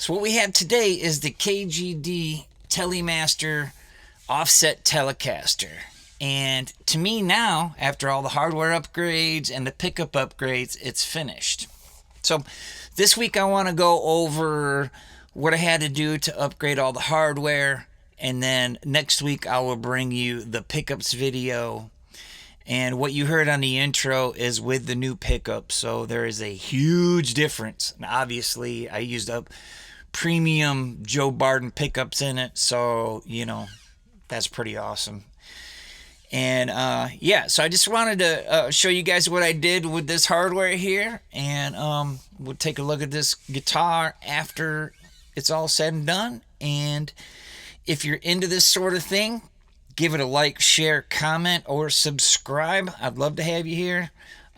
So what we have today is the KGD Telemaster offset Telecaster. And to me now, after all the hardware upgrades and the pickup upgrades, it's finished. So this week I want to go over what I had to do to upgrade all the hardware. And then next week I will bring you the pickups video. And what you heard on the intro is with the new pickup. So there is a huge difference. And obviously I used up premium Joe Barden pickups in it. So, that's pretty awesome. And yeah, so I just wanted to show you guys what I did with this hardware here. And we'll take a look at this guitar after it's all said and done. And if you're into this sort of thing, give it a like, share, comment, or subscribe. I'd love to have you here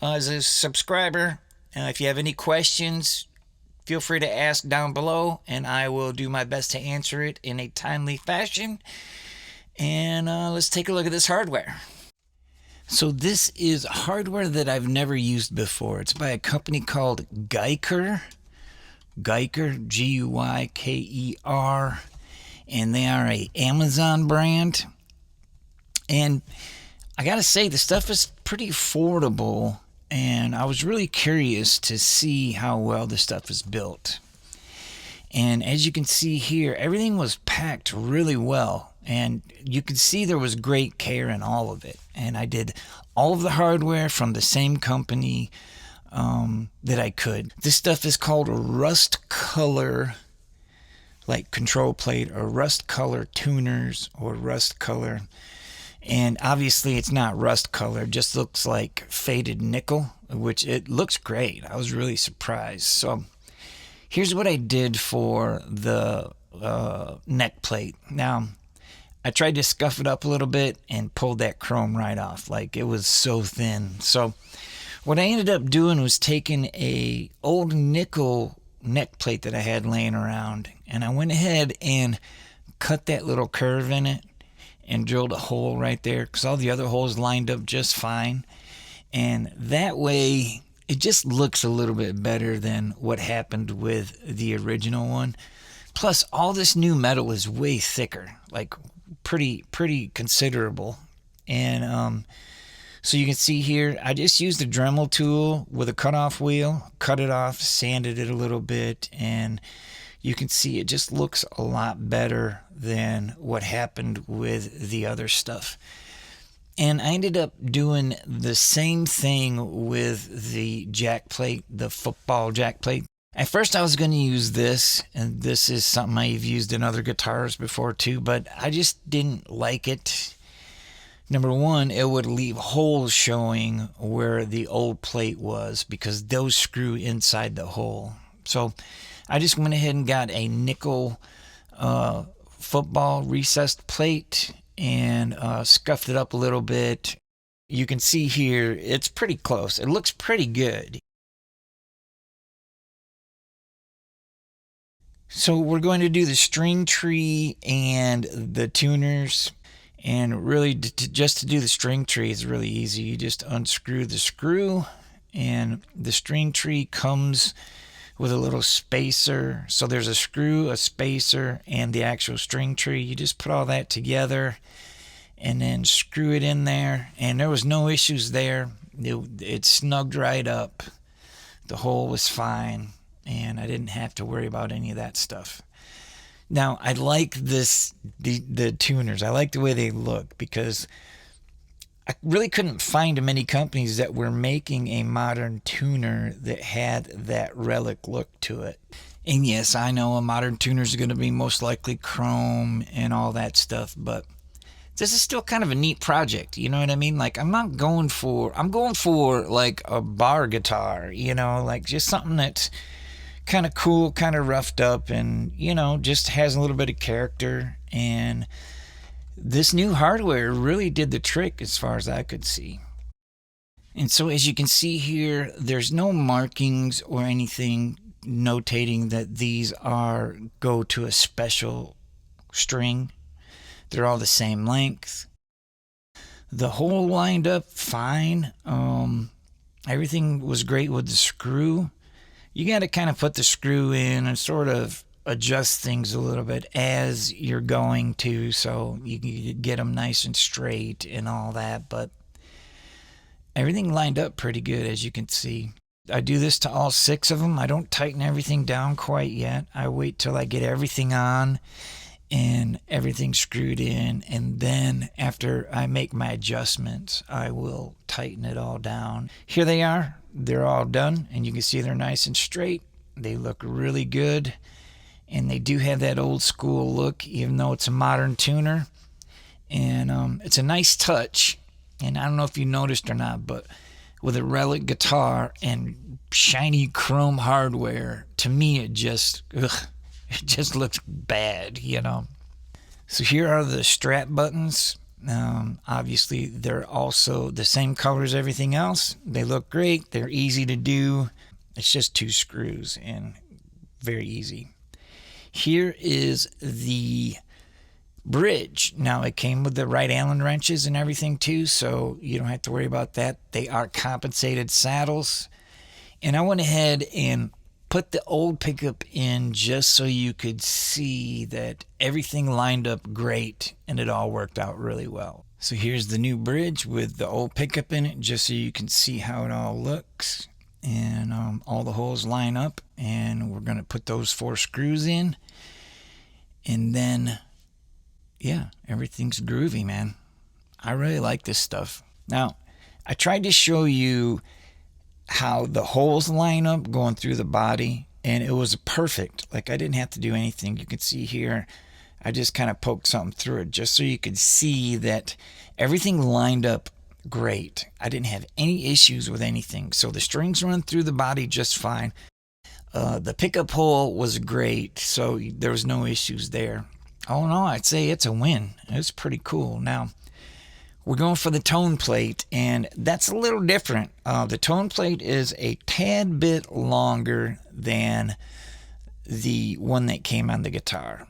as a subscriber. If you have any questions, feel free to ask down below, and I will do my best to answer it in a timely fashion. And let's take a look at this hardware. So this is hardware that I've never used before. It's by a company called Guyker. Guyker, Guyker. And they are a Amazon brand. And I gotta say, the stuff is pretty affordable. And I was really curious to see how well the stuff is built. And as you can see here, everything was packed really well. And you could see there was great care in all of it. And I did all of the hardware from the same company that I could. This stuff is called Rust Color, like control plate, or Rust Color tuners, or Rust Color. And obviously it's not rust color, it just looks like faded nickel, which it looks great. I was really surprised. So here's what I did for the neck plate. Now, I tried to scuff it up a little bit and pulled that chrome right off. Like, it was so thin. So what I ended up doing was taking a old nickel neck plate that I had laying around, and I went ahead and cut that little curve in it and drilled a hole right there, because all the other holes lined up just fine. And that way it just looks a little bit better than what happened with the original one. Plus, all this new metal is way thicker, like pretty considerable. And so you can see here, I just used a Dremel tool with a cutoff wheel, cut it off, sanded it a little bit, and you can see it just looks a lot better than what happened with the other stuff. And I ended up doing the same thing with the jack plate, the football jack plate. At first I was going to use this, and this is something I've used in other guitars before too, but I just didn't like it. Number one, it would leave holes showing where the old plate was, because those screw inside the hole. So I just went ahead and got a nickel football recessed plate and scuffed it up a little bit. You can see here, it's pretty close. It looks pretty good. So we're going to do the string tree and the tuners. And really, just to do the string tree is really easy. You just unscrew the screw, and the string tree comes with a little spacer. So there's a screw, a spacer, and the actual string tree. You just put all that together and then screw it in there. And there was no issues there. It snugged right up. The hole was fine, and I didn't have to worry about any of that stuff. Now, I like the tuners. I like the way they look, because I really couldn't find many companies that were making a modern tuner that had that relic look to it. And yes, I know a modern tuner is going to be most likely chrome and all that stuff, but this is still kind of a neat project. You know what I mean? Like, I'm going for like a bar guitar, like just something that's kind of cool, kind of roughed up, and just has a little bit of character. And this new hardware really did the trick as far as I could see. And so as you can see here, there's no markings or anything notating that these go to a special string. They're all the same length. The hole lined up fine. Everything was great with the screw. You got to kind of put the screw in and sort of adjust things a little bit as you're going to, so you can get them nice and straight and all that. But everything lined up pretty good, as you can see. I do this to all 6 of them. I don't tighten everything down quite yet. I wait till I get everything on and everything screwed in, and then after I make my adjustments, I will tighten it all down. Here they are. They're all done, and you can see they're nice and straight. They look really good, and they do have that old school look, even though it's a modern tuner. And it's a nice touch. And I don't know if you noticed or not, but with a relic guitar and shiny chrome hardware, to me it just looks bad, you know. So here are the strap buttons. Obviously they're also the same color as everything else. They look great. They're easy to do. It's just 2 screws and very easy. Here is the bridge. Now, it came with the right Allen wrenches and everything too, so you don't have to worry about that. They are compensated saddles. And I went ahead and put the old pickup in just so you could see that everything lined up great and it all worked out really well. So here's the new bridge with the old pickup in it, just so you can see how it all looks. And all the holes line up, and we're going to put those 4 screws in. And then, yeah, everything's groovy, man. I really like this stuff. Now, I tried to show you how the holes line up going through the body, and it was perfect. Like, I didn't have to do anything. You can see here, I just kind of poked something through it just so you could see that everything lined up great. I didn't have any issues with anything. So the strings run through the body just fine. The pickup hole was great, so there was no issues there. All in all, I'd say it's a win. It's pretty cool. Now, we're going for the tone plate, and that's a little different. The tone plate is a tad bit longer than the one that came on the guitar.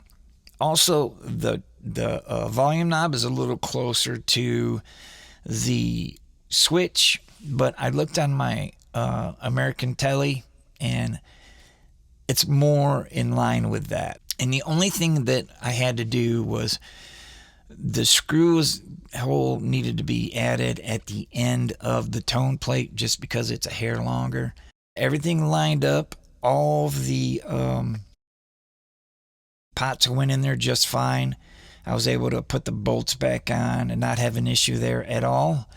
Also, the volume knob is a little closer to the switch, but I looked on my American Telly, and it's more in line with that. And the only thing that I had to do was the screws hole needed to be added at the end of the tone plate just because it's a hair longer. Everything lined up. All of the pots went in there just fine. I was able to put the bolts back on and not have an issue there at all.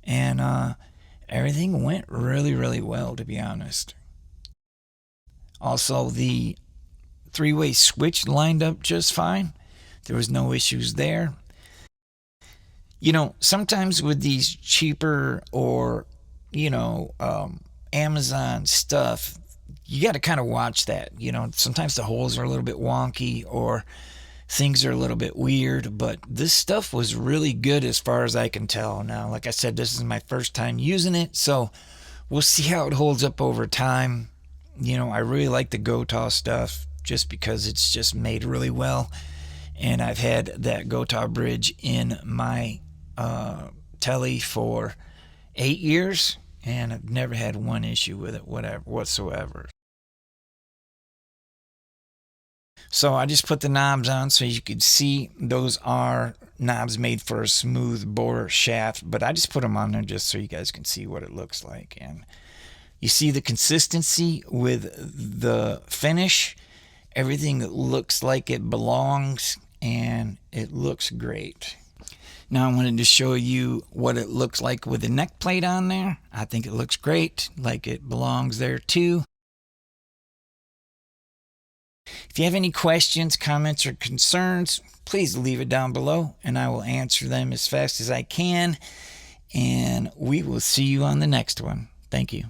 And everything went really, really well, to be honest. Also, the 3-way switch lined up just fine. There was no issues there. You know, sometimes with these cheaper or, Amazon stuff, you got to kind of watch that. You know, sometimes the holes are a little bit wonky or things are a little bit weird, but this stuff was really good as far as I can tell. Now, like I said, this is my first time using it, so we'll see how it holds up over time. You know, I really like the Gotoh stuff just because it's just made really well. And I've had that Gotoh bridge in my Telly for 8 years, and I've never had one issue with it whatsoever. So I just put the knobs on so you could see those are knobs made for a smooth bore shaft, but I just put them on there just so you guys can see what it looks like. And you see the consistency with the finish. Everything looks like it belongs, and it looks great. Now I wanted to show you what it looks like with the neck plate on there. I think it looks great, like it belongs there too. If you have any questions, comments, or concerns, please leave it down below, and I will answer them as fast as I can. And we will see you on the next one. Thank you.